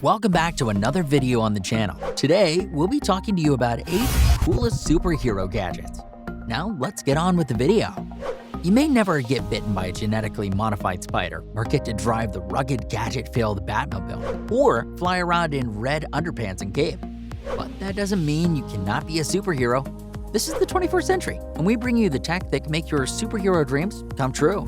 Welcome back to another video on the channel. Today, we'll be talking to you about 8 coolest superhero gadgets. Now, let's get on with the video. You may never get bitten by a genetically modified spider, or get to drive the rugged gadget-filled Batmobile, or fly around in red underpants and cape. But that doesn't mean you cannot be a superhero. This is the 21st century, and we bring you the tech that can make your superhero dreams come true.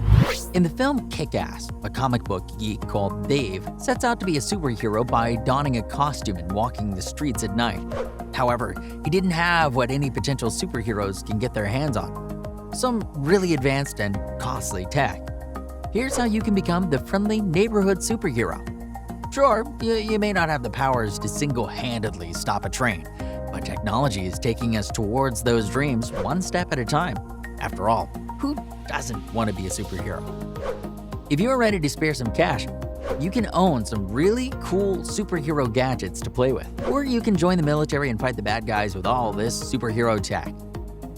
In the film Kick-Ass, a comic book geek called Dave sets out to be a superhero by donning a costume and walking the streets at night. However, he didn't have what any potential superheroes can get their hands on: some really advanced and costly tech. Here's how you can become the friendly neighborhood superhero. Sure, you may not have the powers to single-handedly stop a train, but technology is taking us towards those dreams one step at a time. After all, who doesn't want to be a superhero? If you're ready to spare some cash, you can own some really cool superhero gadgets to play with. Or you can join the military and fight the bad guys with all this superhero tech.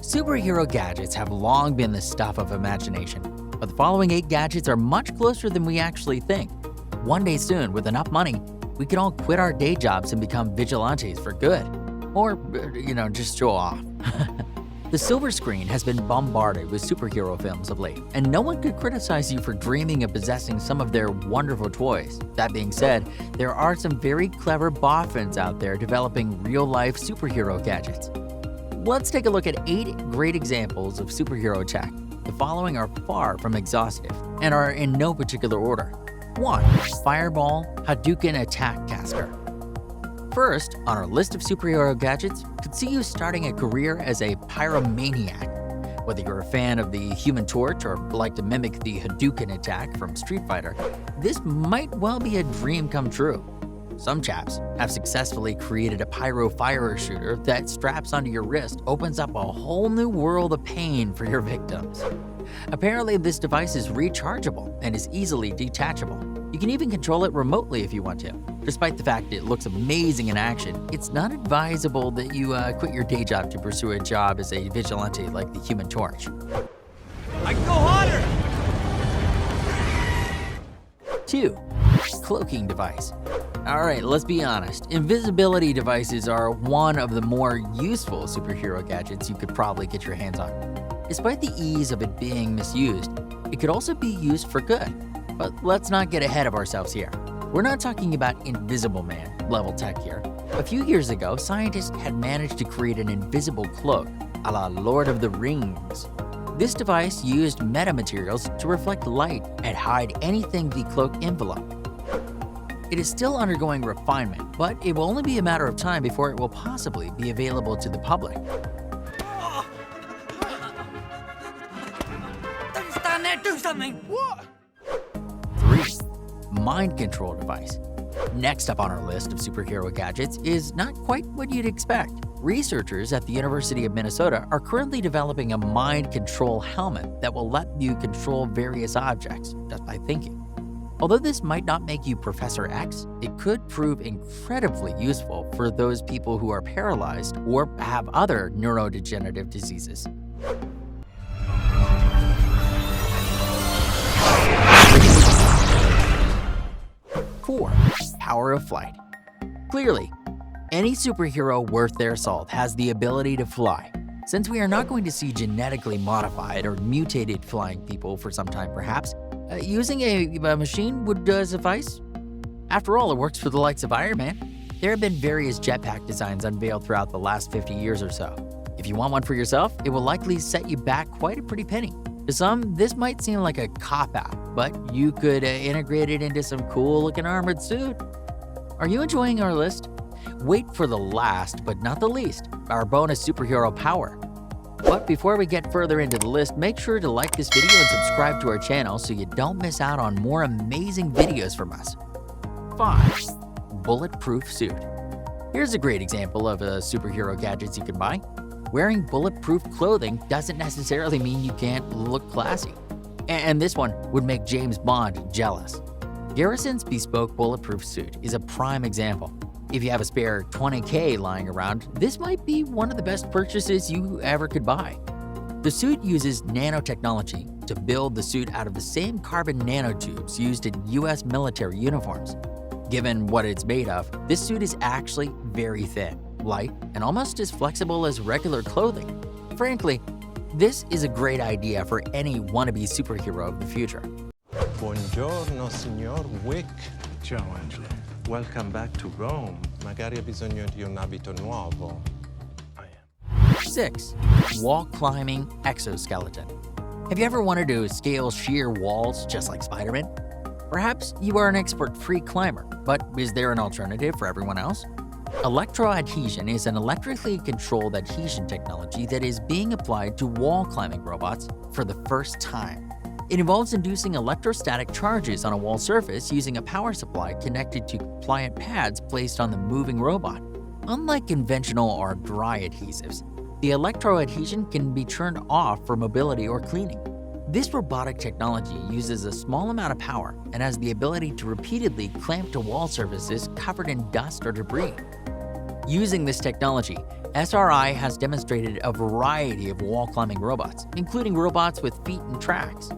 Superhero gadgets have long been the stuff of imagination, but the following 8 gadgets are much closer than we actually think. One day soon, with enough money, we can all quit our day jobs and become vigilantes for good. Or, just show off. The silver screen has been bombarded with superhero films of late, and no one could criticize you for dreaming of possessing some of their wonderful toys. That being said, there are some very clever boffins out there developing real-life superhero gadgets. Let's take a look at 8 great examples of superhero tech. The following are far from exhaustive and are in no particular order. 1. Fireball Hadouken Attack Caster. First, on our list of superhero gadgets, could see you starting a career as a pyromaniac. Whether you're a fan of the Human Torch or like to mimic the Hadouken attack from Street Fighter, this might well be a dream come true. Some chaps have successfully created a pyro fire shooter that straps onto your wrist, opens up a whole new world of pain for your victims. Apparently, this device is rechargeable and is easily detachable. You can even control it remotely if you want to. Despite the fact it looks amazing in action, it's not advisable that you quit your day job to pursue a job as a vigilante like the Human Torch. I can go harder! 2. Cloaking device. Alright, let's be honest. Invisibility devices are one of the more useful superhero gadgets you could probably get your hands on. Despite the ease of it being misused, it could also be used for good. But let's not get ahead of ourselves here. We're not talking about Invisible Man level tech here. A few years ago, scientists had managed to create an invisible cloak, a la Lord of the Rings. This device used metamaterials to reflect light and hide anything the cloak enveloped. It is still undergoing refinement, but it will only be a matter of time before it will possibly be available to the public. Don't stand there, do something! What? 3. Mind control device. Next up on our list of superhero gadgets is not quite what you'd expect. Researchers at the University of Minnesota are currently developing a mind control helmet that will let you control various objects just by thinking. Although this might not make you Professor X, it could prove incredibly useful for those people who are paralyzed or have other neurodegenerative diseases. 4. Power of flight. Clearly, any superhero worth their salt has the ability to fly. Since we are not going to see genetically modified or mutated flying people for some time perhaps, using a machine would suffice. After all, it works for the likes of Iron Man. There have been various jetpack designs unveiled throughout the last 50 years or so. If you want one for yourself, it will likely set you back quite a pretty penny. To some, this might seem like a cop-out, but you could integrate it into some cool-looking armored suit. Are you enjoying our list? Wait for the last, but not the least, our bonus superhero power. But before we get further into the list, make sure to like this video and subscribe to our channel so you don't miss out on more amazing videos from us. 5. Bulletproof suit. Here's a great example of a superhero gadgets you can buy. Wearing bulletproof clothing doesn't necessarily mean you can't look classy. And this one would make James Bond jealous. Garrison's bespoke bulletproof suit is a prime example. If you have a spare $20K lying around, this might be one of the best purchases you ever could buy. The suit uses nanotechnology to build the suit out of the same carbon nanotubes used in US military uniforms. Given what it's made of, this suit is actually very thin, light, and almost as flexible as regular clothing. Frankly, this is a great idea for any wannabe superhero of the future. Buongiorno, signor Wick. Ciao, Angelo. Welcome back to Rome. Magari ha bisogno di un abito nuovo. 6. Wall climbing exoskeleton. Have you ever wanted to scale sheer walls just like Spider-Man? Perhaps you are an expert free climber, but is there an alternative for everyone else? Electroadhesion is an electrically controlled adhesion technology that is being applied to wall climbing robots for the first time. It involves inducing electrostatic charges on a wall surface using a power supply connected to compliant pads placed on the moving robot. Unlike conventional or dry adhesives, the electroadhesion can be turned off for mobility or cleaning. This robotic technology uses a small amount of power and has the ability to repeatedly clamp to wall surfaces covered in dust or debris. Using this technology, SRI has demonstrated a variety of wall climbing robots, including robots with feet and tracks.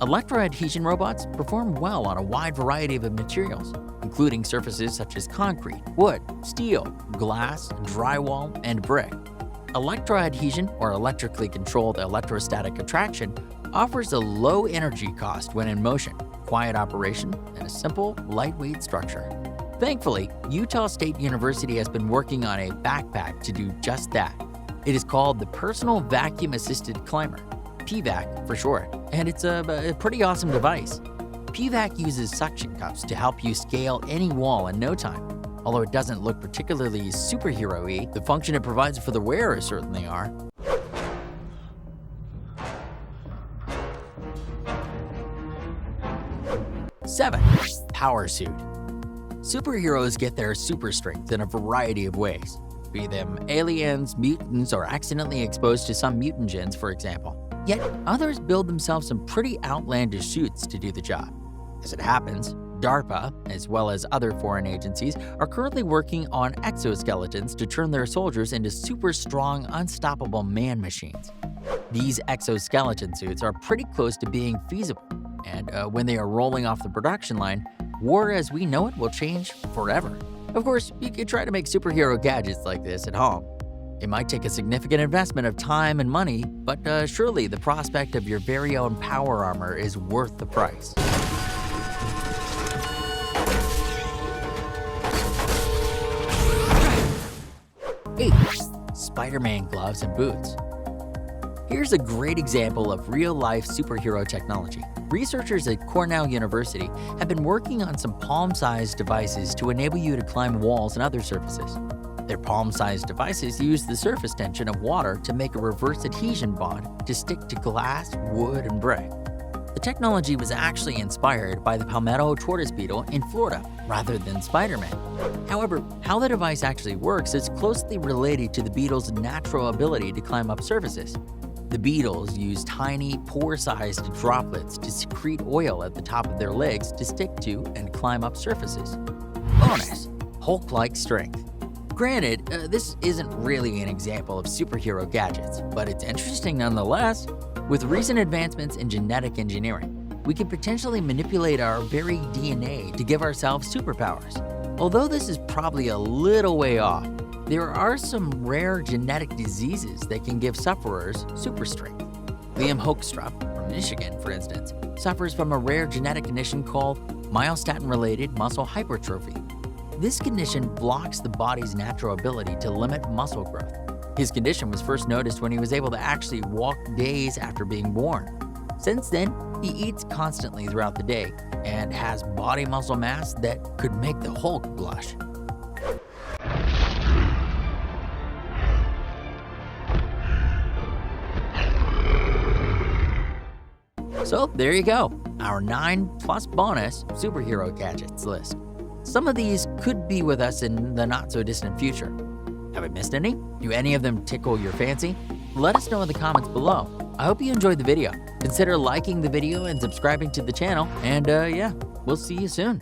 Electroadhesion robots perform well on a wide variety of materials, including surfaces such as concrete, wood, steel, glass, drywall, and brick. Electroadhesion, or electrically controlled electrostatic attraction, offers a low energy cost when in motion, quiet operation, and a simple, lightweight structure. Thankfully, Utah State University has been working on a backpack to do just that. It is called the Personal Vacuum Assisted Climber, PVAC for short, and it's a pretty awesome device. PVAC uses suction cups to help you scale any wall in no time. Although it doesn't look particularly superhero-y, the function it provides for the wearer certainly are. 7. Power suit. Superheroes get their super strength in a variety of ways, be them aliens, mutants, or accidentally exposed to some mutagens, for example. Yet others build themselves some pretty outlandish suits to do the job. As it happens, DARPA, as well as other foreign agencies, are currently working on exoskeletons to turn their soldiers into super strong, unstoppable man-machines. These exoskeleton suits are pretty close to being feasible, and when they are rolling off the production line, war as we know it will change forever. Of course, you could try to make superhero gadgets like this at home. It might take a significant investment of time and money, but surely the prospect of your very own power armor is worth the price. 8. Spider-Man gloves and boots. Here's a great example of real-life superhero technology. Researchers at Cornell University have been working on some palm-sized devices to enable you to climb walls and other surfaces. Their palm-sized devices use the surface tension of water to make a reverse adhesion bond to stick to glass, wood, and brick. The technology was actually inspired by the palmetto tortoise beetle in Florida rather than Spider-Man. However, how the device actually works is closely related to the beetle's natural ability to climb up surfaces. The beetles use tiny, pore-sized droplets to secrete oil at the top of their legs to stick to and climb up surfaces. Bonus: Hulk-like strength. Granted, this isn't really an example of superhero gadgets, but it's interesting nonetheless. With recent advancements in genetic engineering, we can potentially manipulate our very DNA to give ourselves superpowers. Although this is probably a little way off, there are some rare genetic diseases that can give sufferers super strength. Liam Hoekstrup from Michigan, for instance, suffers from a rare genetic condition called myostatin-related muscle hypertrophy. This condition blocks the body's natural ability to limit muscle growth. His condition was first noticed when he was able to actually walk days after being born. Since then, he eats constantly throughout the day and has body muscle mass that could make the Hulk blush. So there you go, our 9+ bonus superhero gadgets list. Some of these could be with us in the not-so-distant future. Have I missed any? Do any of them tickle your fancy? Let us know in the comments below. I hope you enjoyed the video. Consider liking the video and subscribing to the channel, and yeah, we'll see you soon.